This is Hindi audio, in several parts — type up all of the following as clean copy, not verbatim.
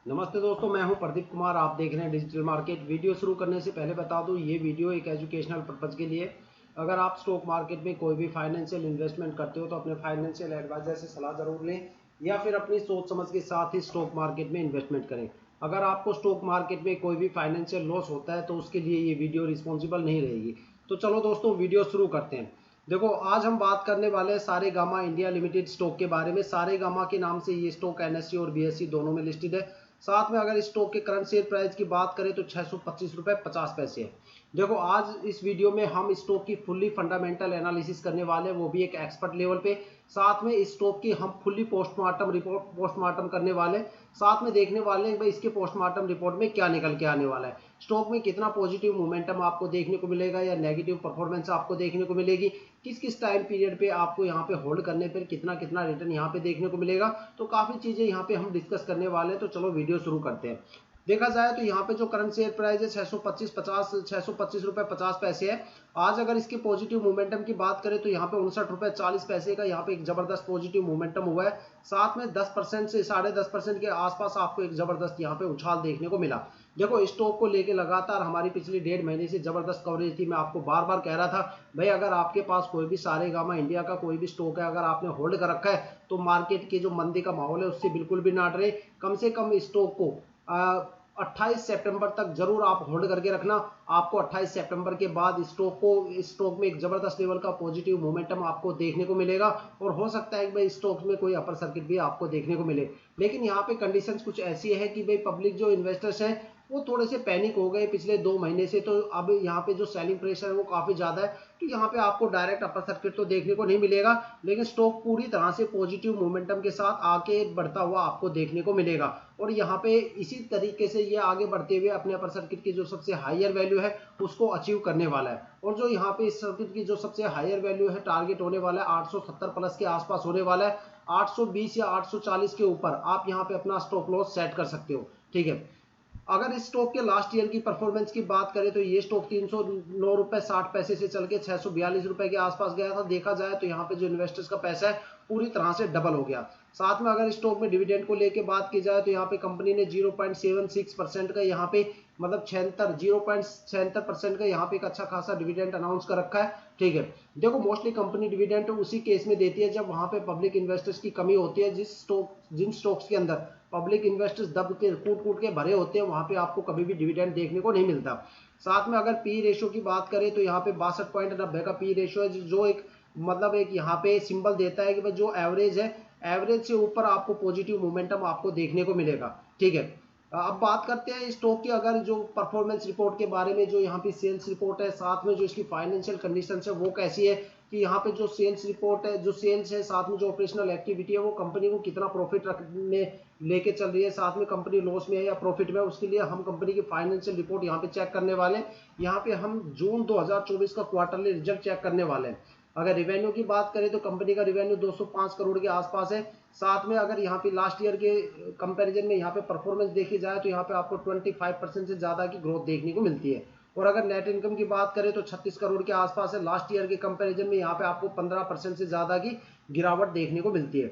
नमस्ते दोस्तों, मैं हूं प्रदीप कुमार। आप देख रहे हैं डिजिटल मार्केट। वीडियो शुरू करने से पहले बता दूं, ये वीडियो एक एजुकेशनल पर्पज़ के लिए। अगर आप स्टॉक मार्केट में कोई भी फाइनेंशियल इन्वेस्टमेंट करते हो तो अपने फाइनेंशियल एडवाइजर से सलाह जरूर लें या फिर अपनी सोच समझ के साथ ही स्टॉक मार्केट में इन्वेस्टमेंट करें। अगर आपको स्टॉक मार्केट में कोई भी फाइनेंशियल लॉस होता है तो उसके लिए ये वीडियो रिस्पॉन्सिबल नहीं रहेगी। तो चलो दोस्तों, वीडियो शुरू करते हैं। देखो, आज हम बात करने वाले हैं सारेगामा इंडिया लिमिटेड स्टॉक के बारे में। सारेगामा के नाम से ये स्टॉक एनएससी और बीएससी दोनों में लिस्टेड है। साथ में अगर स्टॉक के करंट शेयर प्राइस की बात करें तो 625 रुपये 50 पैसे है। देखो, आज इस वीडियो में हम स्टॉक की फुल्ली फंडामेंटल एनालिसिस करने वाले हैं, वो भी एक एक्सपर्ट लेवल पे। साथ में इस स्टॉक की हम फुल्ली पोस्टमार्टम रिपोर्ट पोस्टमार्टम करने वाले हैं। साथ में देखने वाले हैं भाई इसके पोस्टमार्टम रिपोर्ट में क्या निकल के आने वाला है, स्टॉक में कितना पॉजिटिव मोमेंटम आपको देखने को मिलेगा या नेगेटिव परफॉर्मेंस आपको देखने को मिलेगी, किस किस टाइम पीरियड पे आपको यहाँ पे होल्ड करने पर कितना कितना रिटर्न यहाँ पे देखने को मिलेगा। तो काफी चीजें यहाँ पे हम डिस्कस करने वाले हैं। तो चलो वीडियो शुरू करते हैं। देखा जाए तो यहाँ पे जो करंट शेयर प्राइस है 625 रुपये 50 है। आज अगर इसके पॉजिटिव मोमेंटम की बात करें तो यहाँ पे 59 रुपये 40 पैसे का यहाँ पे एक जबरदस्त पॉजिटिव मोमेंटम हुआ है। साथ में 10% से 10.5% के आसपास आपको एक जबरदस्त यहाँ पे उछाल देखने को मिला। देखो, स्टॉक को लेके लगातार हमारी पिछली 1.5 महीने से जबरदस्त कवरेज थी। मैं आपको बार बार कह रहा था भाई, अगर आपके पास कोई भी सारेगामा इंडिया का कोई भी स्टॉक है, अगर आपने होल्ड कर रखा है तो मार्केट के जो मंदी का माहौल है उससे बिल्कुल भी ना डरे। कम से कम स्टॉक को 28 सितंबर तक जरूर आप होल्ड करके रखना। आपको 28 सितंबर के बाद स्टॉक में एक जबरदस्त लेवल का पॉजिटिव मोमेंटम आपको देखने को मिलेगा और हो सकता है कि भाई स्टॉक में कोई अपर सर्किट भी आपको देखने को मिले। लेकिन यहाँ पे कंडीशंस कुछ ऐसी है कि भाई पब्लिक जो इन्वेस्टर्स हैं वो थोड़े से पैनिक हो गए पिछले 2 महीने से। तो अब यहाँ पे जो सेलिंग प्रेशर है वो काफी ज्यादा है। तो यहाँ पे आपको डायरेक्ट अपर सर्किट तो देखने को नहीं मिलेगा, लेकिन स्टॉक पूरी तरह से पॉजिटिव मोमेंटम के साथ आगे बढ़ता हुआ आपको देखने को मिलेगा। और यहाँ पे इसी तरीके से ये आगे बढ़ते हुए अपने अपर सर्किट की जो सबसे हायर वैल्यू है उसको अचीव करने वाला है। और जो यहाँ पे इस सर्किट की जो सबसे हायर वैल्यू है टारगेट होने वाला है 870 प्लस के आसपास होने वाला है। 820 या 840 के ऊपर आप यहाँ पे अपना स्टॉप लॉस सेट कर सकते हो। ठीक है। अगर इस स्टॉक के लास्ट ईयर की परफॉर्मेंस की बात करें तो ये स्टॉक 309 रुपये 60 पैसे से चल के 642 रुपए के आसपास गया था। देखा जाए तो यहाँ पे जो इन्वेस्टर्स का पैसा है पूरी तरह से डबल हो गया। साथ में अगर स्टॉक में डिविडेंड को लेके बात की जाए तो यहाँ पे कंपनी ने 0.76% का यहाँ पे मतलब 0.76% का यहाँ पे एक अच्छा खासा डिविडेंड अनाउंस कर रखा है। ठीक है। देखो, मोस्टली कंपनी डिविडेंड उसी केस में देती है जब वहां पे पब्लिक इन्वेस्टर्स की कमी होती है। जिन स्टॉक्स के अंदर पब्लिक इन्वेस्टर्स दब के कूट कूट के भरे होते हैं वहां पे आपको कभी भी डिविडेंड देखने को नहीं मिलता। साथ में अगर पी रेशियो की बात करें तो यहाँ पे 62.90 का पी रेशियो है, जो एक मतलब एक यहाँ पे सिंबल देता है कि भाई जो एवरेज है, एवरेज से ऊपर आपको पॉजिटिव मोमेंटम आपको देखने को मिलेगा। ठीक है। अब बात करते हैं स्टॉक की। अगर जो परफॉर्मेंस रिपोर्ट के बारे में, जो यहाँ पे सेल्स रिपोर्ट है, साथ में जो इसकी फाइनेंशियल कंडीशन है वो कैसी है, कि यहाँ पे जो सेल्स रिपोर्ट है, जो सेल्स है, साथ में जो ऑपरेशनल एक्टिविटी है, वो कंपनी को कितना प्रॉफिट रखने लेके चल रही है, साथ में कंपनी लॉस में है या प्रॉफिट में, उसके लिए हम कंपनी की फाइनेंशियल रिपोर्ट यहाँ पे चेक करने वाले हैं। यहाँ पे हम जून 2024 का क्वार्टरली रिजल्ट चेक करने वाले हैं। अगर रेवेन्यू की बात करें तो कंपनी का रेवेन्यू 205 करोड़ के आसपास है। साथ में अगर यहाँ पे लास्ट ईयर के कंपैरिजन में यहाँ पे परफॉर्मेंस देखी जाए तो यहाँ पे आपको 25% से ज्यादा की ग्रोथ देखने को मिलती है। और अगर नेट इनकम की बात करें तो 36 करोड़ के आसपास है। लास्ट ईयर के कंपैरिजन में यहाँ पे आपको 15% से ज्यादा की गिरावट देखने को मिलती है।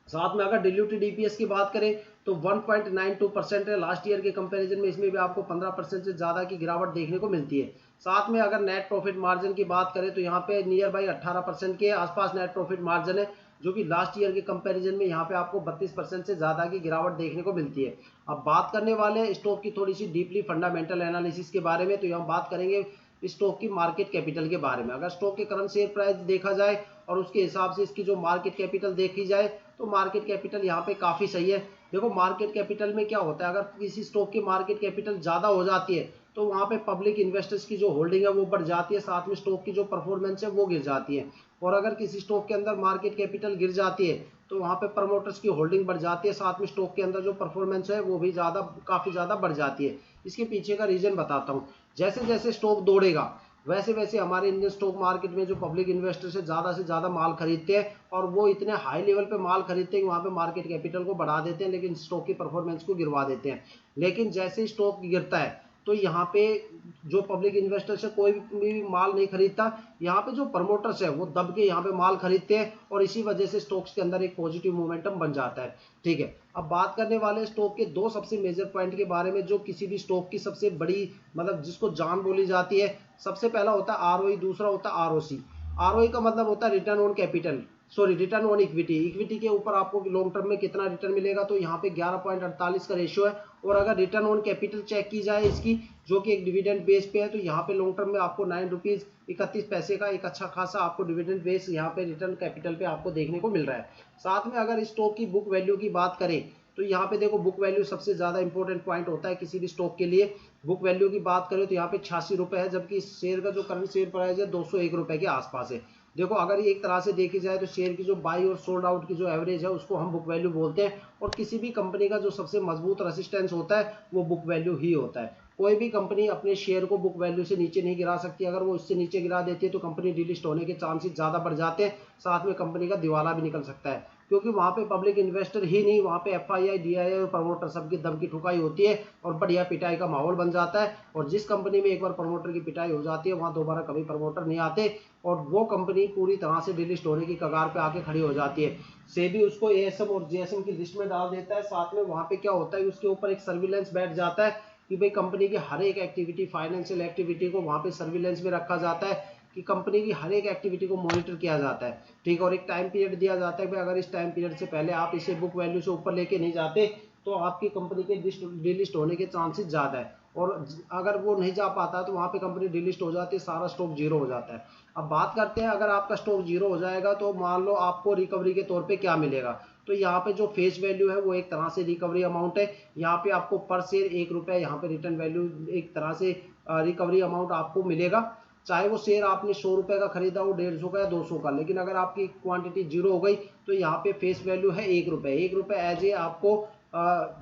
साथ में अगर डिल्यूटेड ईपीएस की बात करें तो 1.92% है। लास्ट ईयर के कंपैरिजन में इसमें भी आपको 15% से ज्यादा की गिरावट देखने को मिलती है। साथ में अगर नेट प्रॉफिट मार्जिन की बात करें तो यहाँ पे नियर बाई 18% के आसपास नेट प्रॉफिट मार्जिन है, जो कि लास्ट ईयर के कंपैरिजन में यहाँ पे आपको 32% से ज्यादा की गिरावट देखने को मिलती है। अब बात करने वाले हैं स्टॉक की थोड़ी सी डीपली फंडामेंटल एनालिसिस के बारे में। तो यहाँ बात करेंगे स्टॉक की मार्केट कैपिटल के बारे में। अगर स्टॉक के करंट शेयर प्राइस देखा जाए और उसके हिसाब से इसकी जो मार्केट कैपिटल देखी जाए तो मार्केट कैपिटल यहाँ पे काफी सही है। देखो, मार्केट कैपिटल में क्या होता है, अगर किसी स्टॉक की मार्केट कैपिटल ज्यादा हो जाती है तो वहां पे पब्लिक इन्वेस्टर्स की जो होल्डिंग है वो बढ़ जाती है, साथ में स्टॉक की जो परफॉर्मेंस है वो गिर जाती है। और अगर किसी स्टॉक के अंदर मार्केट कैपिटल गिर जाती है तो वहां पे प्रमोटर्स की होल्डिंग बढ़ जाती है, साथ में स्टॉक के अंदर जो परफॉर्मेंस है वो भी काफी ज्यादा बढ़ जाती है। इसके पीछे का रीजन बताता हूँ। जैसे जैसे स्टॉक दौड़ेगा वैसे वैसे हमारे इंडियन स्टॉक मार्केट में जो पब्लिक इन्वेस्टर से ज्यादा माल खरीदते हैं और वो इतने हाई लेवल पे माल खरीदते हैं कि वहां पे मार्केट कैपिटल को बढ़ा देते हैं लेकिन स्टॉक की परफॉर्मेंस को गिरवा देते हैं। लेकिन जैसे ही स्टॉक गिरता है तो यहाँ पे जो पब्लिक इन्वेस्टर से कोई भी माल नहीं खरीदता, यहाँ पे जो प्रमोटर्स है वो दब के यहाँ पे माल खरीदते हैं और इसी वजह से स्टॉक्स के अंदर एक पॉजिटिव मोमेंटम बन जाता है। ठीक है, अब बात करने वाले स्टॉक के दो सबसे मेजर पॉइंट के बारे में, जो किसी भी स्टॉक की सबसे बड़ी मतलब जिसको जान बोली जाती है। सबसे पहला होता है आरओई, दूसरा होता है आरओसी। आरओई का मतलब होता है return on capital, sorry return on equity. Equity के ऊपर आपको लॉन्ग टर्म में कितना रिटर्न मिलेगा, तो यहाँ पे 11.48 का रेशियो है। और अगर रिटर्न ऑन कैपिटल चेक की जाए इसकी, जो कि एक डिविडेंड बेस पे है, तो यहाँ पे लॉन्ग टर्म में आपको 9 रुपीज 31 पैसे का एक अच्छा खासा आपको डिविडेंड बेस यहाँ पे रिटर्न कैपिटल पे आपको देखने को मिल रहा है। साथ में अगर स्टॉक की बुक वैल्यू की बात करें, तो यहाँ पे देखो बुक वैल्यू सबसे ज्यादा इंपॉर्टेंट पॉइंट होता है किसी भी स्टॉक के लिए। बुक वैल्यू की बात करें तो यहाँ पे 86 रुपए है, जबकि इस शेयर का जो करंट शेयर प्राइस है 201 रुपए के आसपास है। देखो अगर ये एक तरह से देखी जाए तो शेयर की जो बाई और सोल्ड आउट की जो एवरेज है उसको हम बुक वैल्यू बोलते हैं। और किसी भी कंपनी का जो सबसे मजबूत रेसिस्टेंस होता है वो बुक वैल्यू ही होता है। कोई भी कंपनी अपने शेयर को बुक वैल्यू से नीचे नहीं गिरा सकती। अगर वो इससे नीचे गिरा देती है तो कंपनी डिलिस्ट होने के चांसेस ज्यादा बढ़ जाते हैं, साथ में कंपनी का दिवाला भी निकल सकता है। क्योंकि वहां पे पब्लिक इन्वेस्टर ही नहीं, वहां पे एफआईआई, डीआईआई और प्रमोटर सबकी दम की ठुकाई होती है और बढ़िया पिटाई का माहौल बन जाता है। और जिस कंपनी में एक बार प्रमोटर की पिटाई हो जाती है वहां दोबारा कभी प्रमोटर नहीं आते और वो कंपनी पूरी तरह से डिलिस्ट होने की कगार पे आके खड़ी हो जाती है। सेबी उसको एएसएम और जेएसएम की लिस्ट में डाल देता है। साथ में वहां पे क्या होता है, उसके ऊपर एक सर्विलेंस बैठ जाता है कि भाई कंपनी की हर एक एक्टिविटी, फाइनेंशियल एक्टिविटी को वहां पे सर्विलेंस में रखा जाता है कि कंपनी की हर एक एक्टिविटी को मॉनिटर किया जाता है। ठीक है, और एक टाइम पीरियड दिया जाता है कि अगर इस टाइम पीरियड से पहले आप इसे बुक वैल्यू से ऊपर लेके नहीं जाते तो आपकी कंपनी के डिलिस्ट होने के चांसेस ज्यादा है। और अगर वो नहीं जा पाता तो वहां पे कंपनी डिलिस्ट हो जाती है, सारा स्टॉक जीरो हो जाता है। अब बात करते हैं, अगर आपका स्टॉक जीरो हो जाएगा तो मान लो आपको रिकवरी के तौर पे क्या मिलेगा। तो यहाँ पे जो फेस वैल्यू है वो एक तरह से रिकवरी अमाउंट है। यहाँ पे आपको पर शेयर 1 रुपए यहाँ पे रिटर्न वैल्यू एक तरह से रिकवरी अमाउंट आपको मिलेगा। चाहे वो शेयर आपने 100 रुपए का खरीदा हो, 150 का या 200 का, लेकिन अगर आपकी क्वांटिटी जीरो हो गई तो यहाँ पे फेस वैल्यू है 1 रुपए। 1 रुपए एज ए आपको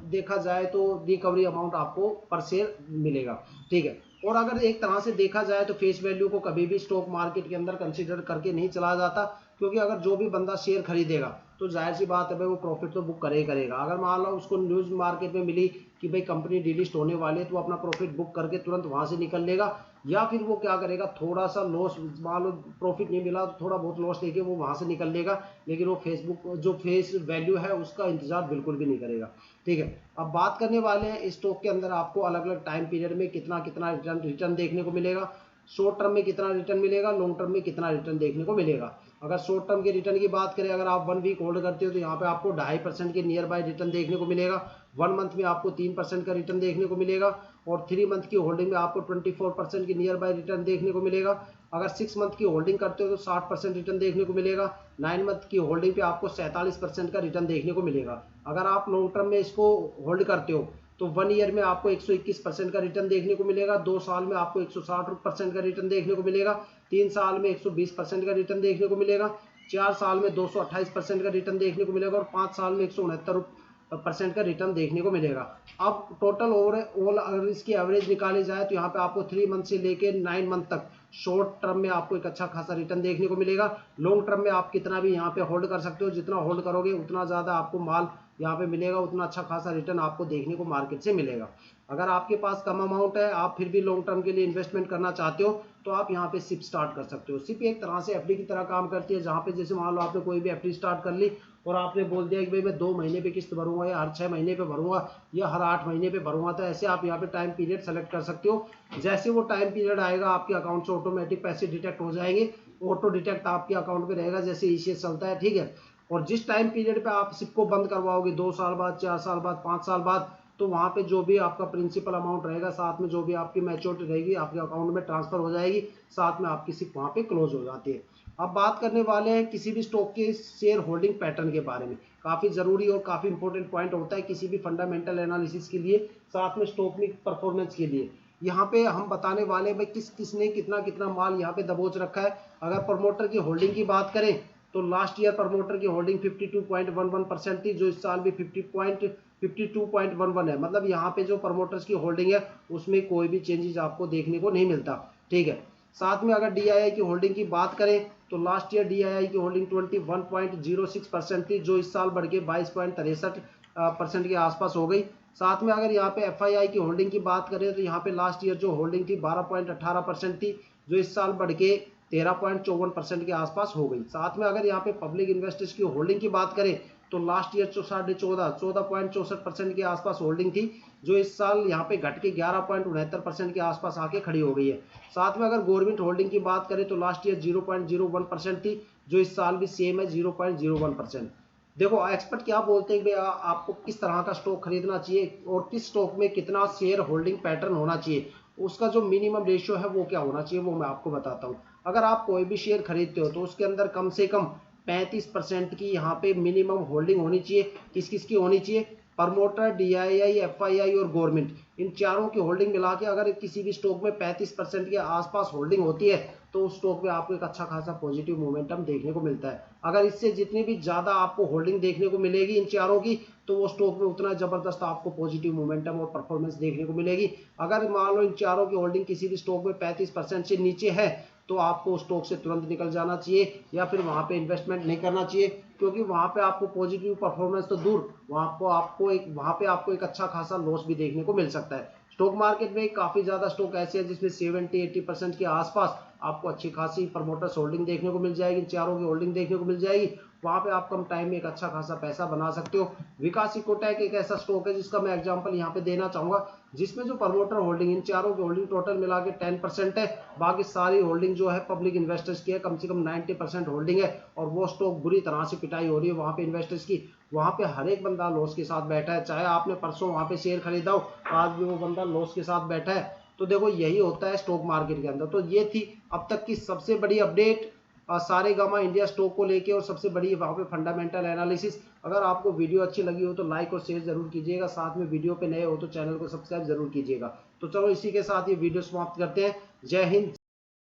देखा जाए तो रिकवरी अमाउंट आपको पर शेयर मिलेगा। ठीक है, और अगर एक तरह से देखा जाए तो फेस वैल्यू को कभी भी स्टॉक मार्केट के अंदर कंसीडर करके नहीं चला जाता, क्योंकि अगर जो भी बंदा शेयर खरीदेगा तो जाहिर सी बात है भाई वो प्रॉफिट तो बुक करेगा। अगर मान लो उसको न्यूज मार्केट में मिली कि भाई कंपनी डिलिस्ट होने वाली है तो अपना प्रॉफिट बुक करके तुरंत वहां से निकल लेगा, या फिर वो क्या करेगा, थोड़ा सा लॉस, मान लो प्रॉफिट नहीं मिला तो थोड़ा बहुत लॉस लेके वो वहां से निकल लेगा, लेकिन वो फेसबुक जो फेस वैल्यू है उसका इंतजार बिल्कुल भी नहीं करेगा। ठीक है, अब बात करने वाले हैं स्टॉक के अंदर आपको अलग अलग टाइम पीरियड में कितना कितना रिटर्न देखने को मिलेगा। शॉर्ट टर्म में कितना रिटर्न मिलेगा, लॉन्ग टर्म में कितना रिटर्न देखने को मिलेगा। अगर शॉर्ट टर्म के रिटर्न की बात करें, अगर आप 1 वीक होल्ड करते हो तो यहाँ पे आपको 2.5% के नियर बाय रिटर्न देखने को मिलेगा। 1 मंथ में आपको 3% का रिटर्न देखने को मिलेगा और 3 मंथ की होल्डिंग में आपको 24% की नियर बाय रिटर्न देखने को मिलेगा। अगर 6 मंथ की होल्डिंग करते हो तो 60% रिटर्न देखने को मिलेगा। 9 मंथ की होल्डिंग पे आपको 47% का रिटर्न देखने को मिलेगा। अगर आप लॉन्ग टर्म में इसको होल्ड करते हो तो 1 ईयर में आपको 121% का रिटर्न देखने को मिलेगा। 2 साल में आपको 160% का रिटर्न देखने को मिलेगा। 3 साल में 120% का रिटर्न देखने को मिलेगा। 4 साल में 228% का रिटर्न देखने को मिलेगा और 5 साल में 169% का रिटर्न देखने को मिलेगा। अब टोटल ओवरऑल अगर इसकी एवरेज निकाली जाए तो यहाँ पे आपको 3 मंथ से लेके 9 मंथ तक शॉर्ट टर्म में आपको एक अच्छा खासा रिटर्न देखने को मिलेगा। लॉन्ग टर्म में आप कितना भी यहाँ पे होल्ड कर सकते हो, जितना होल्ड करोगे उतना ज्यादा आपको माल यहाँ पे मिलेगा, उतना अच्छा खासा रिटर्न आपको देखने को मार्केट से मिलेगा। अगर आपके पास कम अमाउंट है, आप फिर भी लॉन्ग टर्म के लिए इन्वेस्टमेंट करना चाहते हो तो आप यहाँ पे सिप स्टार्ट कर सकते हो। सिप एक तरह से एफडी की तरह काम करती है, जहाँ पे जैसे मान लो आपने कोई भी एफडी स्टार्ट कर ली और आपने बोल दिया कि भाई मैं 2 महीने पे किस्त भरूंगा या हर 6 महीने पे भरूंगा या हर 8 महीने पे भरूंगा, तो ऐसे आप यहाँ पे टाइम पीरियड सेलेक्ट कर सकते हो। जैसे वो टाइम पीरियड आएगा आपके अकाउंट से ऑटोमेटिक पैसे डिटेक्ट हो जाएंगे। ऑटो डिटेक्ट आपके अकाउंट में रहेगा जैसे ईसीएस चलता है। ठीक है, और जिस टाइम पीरियड पे आप सिप को बंद करवाओगे, 2 साल बाद, 4 साल बाद, 5 साल बाद, तो वहां पे जो भी आपका प्रिंसिपल अमाउंट रहेगा, साथ में जो भी आपकी मैच्योरिटी रहेगी आपके अकाउंट में ट्रांसफर हो जाएगी, साथ में आपकी सिप वहां पे क्लोज हो जाती है। अब बात करने वाले हैं किसी भी स्टॉक के शेयर होल्डिंग पैटर्न के बारे में। काफी जरूरी और काफी इंपॉर्टेंट पॉइंट होता है किसी भी फंडामेंटल एनालिसिस के लिए, साथ में स्टॉक में परफॉर्मेंस के लिए। यहाँ पे हम बताने वाले हैं भाई किसने कितना कितना माल यहाँ पे दबोच रखा है। अगर प्रमोटर की होल्डिंग की बात करें तो लास्ट ईयर प्रमोटर की होल्डिंग 52.11% थी, जो इस साल भी 52.11 है। मतलब यहाँ पे जो प्रमोटर्स की होल्डिंग है उसमें कोई भी चेंजेस आपको देखने को नहीं मिलता। ठीक है, साथ में अगर डीआईआई की होल्डिंग की बात करें तो लास्ट ईयर डीआईआई की होल्डिंग 21.06% थी, जो इस साल बढ़ के 22.63% के आसपास हो गई। साथ में अगर यहाँ पे एफआईआई की होल्डिंग की बात करें तो यहाँ पे लास्ट ईयर जो होल्डिंग थी 12.18% थी, जो इस साल बढ़ के 13.54% के आसपास हो गई। साथ में अगर यहाँ पे पब्लिक इन्वेस्टर्स की होल्डिंग की बात करें तो लास्ट ईयर 14.64% के आसपास होल्डिंग थी, जो इस साल यहाँ पे घट के 11.69% के आसपास आके खड़ी हो गई है। साथ में अगर गवर्नमेंट होल्डिंग की बात करें तो लास्ट ईयर 0.01% थी, जो इस साल भी सेम है 0.01%। देखो एक्सपर्ट क्या बोलते हैं कि आपको किस तरह का स्टॉक खरीदना चाहिए और किस स्टॉक में कितना शेयर होल्डिंग पैटर्न होना चाहिए, उसका जो मिनिमम रेशियो है वो क्या होना चाहिए, वो मैं आपको बताता हूँ। अगर आप कोई भी शेयर खरीदते हो तो उसके अंदर कम से कम 35% की यहाँ पे मिनिमम होल्डिंग होनी चाहिए। किस किस की होनी चाहिए? प्रमोटर, डीआईआई, एफआईआई और गवर्नमेंट, इन चारों की होल्डिंग मिला के अगर किसी भी स्टॉक में 35% के आसपास होल्डिंग होती है तो उस स्टॉक में आपको एक अच्छा खासा पॉजिटिव मोमेंटम देखने को मिलता है। अगर इससे जितनी भी ज्यादा आपको होल्डिंग देखने को मिलेगी इन चारों की, तो वो स्टॉक में उतना जबरदस्त आपको पॉजिटिव मोमेंटम और परफॉर्मेंस देखने को मिलेगी। अगर मान लो इन चारों की होल्डिंग किसी भी स्टॉक में 35% से नीचे है तो आपको स्टॉक से तुरंत निकल जाना चाहिए या फिर वहां पे इन्वेस्टमेंट नहीं करना चाहिए, क्योंकि वहां पे आपको पॉजिटिव परफॉर्मेंस तो दूर, वहां पे आपको एक अच्छा खासा लॉस भी देखने को मिल सकता है। स्टॉक मार्केट में काफी ज्यादा स्टॉक ऐसे हैं जिसमें 70-80% के आसपास आपको अच्छी खासी प्रमोटर्स होल्डिंग देखने को मिल जाएगी, चारों की होल्डिंग देखने को मिल जाएगी। वहां पे आप कम टाइम में एक अच्छा खासा पैसा बना सकते हो। विकास इकोटेक एक ऐसा स्टॉक है जिसका मैं एग्जांपल यहाँ पे देना चाहूंगा, जिसमें जो प्रमोटर होल्डिंग, इन चारों की होल्डिंग टोटल मिला के 10% है, बाकी सारी होल्डिंग जो है पब्लिक इन्वेस्टर्स की है, कम से कम 90% होल्डिंग है। और वो स्टॉक बुरी तरह से पिटाई हो रही है वहां पे इन्वेस्टर्स की। वहां पे हर एक बंदा लॉस के साथ बैठा है, चाहे आपने परसों वहां पे शेयर खरीदा हो, आज भी वो बंदा लॉस के साथ बैठा है। तो देखो यही होता है स्टॉक मार्केट के अंदर। तो ये थी अब तक की सबसे बड़ी अपडेट सारेगामा इंडिया स्टॉक को लेके और सबसे बड़ी वहां पे फंडामेंटल एनालिसिस। अगर आपको वीडियो अच्छी लगी हो तो लाइक और शेयर जरूर कीजिएगा, साथ में वीडियो पे नए हो तो चैनल को सब्सक्राइब जरूर कीजिएगा। तो चलो इसी के साथ ये वीडियो समाप्त करते हैं। जय हिंद।